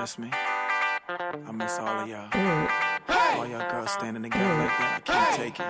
miss me? I miss all of y'all. All y'all girls standing together like that. I can't take it.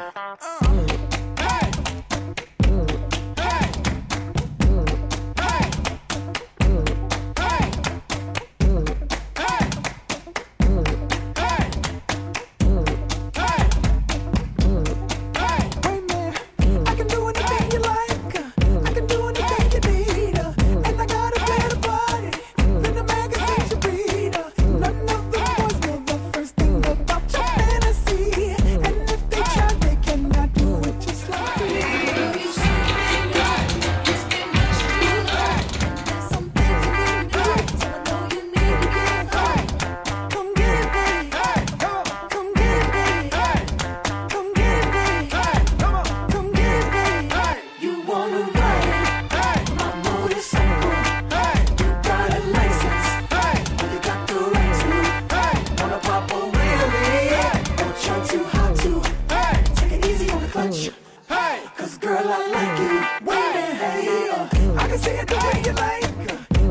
Cause girl, I like you. Wait, hey, I can see it the way you like.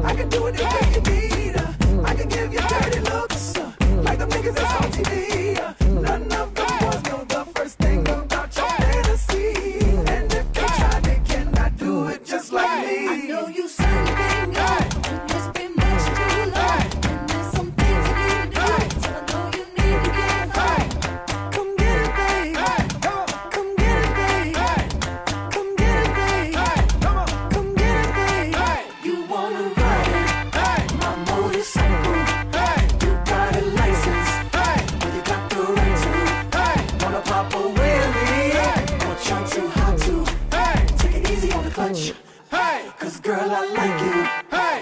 I can do it the way you need. I can give you dirty looks, like them niggas that's on TV. None of them boys know the first thing about your fantasy. And if they try, they cannot do it just like me. I know you something good, and it's been much too long. And there's some things you need to do, so I know you need to get high. Come get it, babe. Come get it, babe. Come get it, babe. Come get it, babe. You wanna ride my motorcycle? You got a license, but you got the right to. Wanna pop a wheelie? Don't jump too hot to. Take it easy on the clutch. Cause girl, I like you.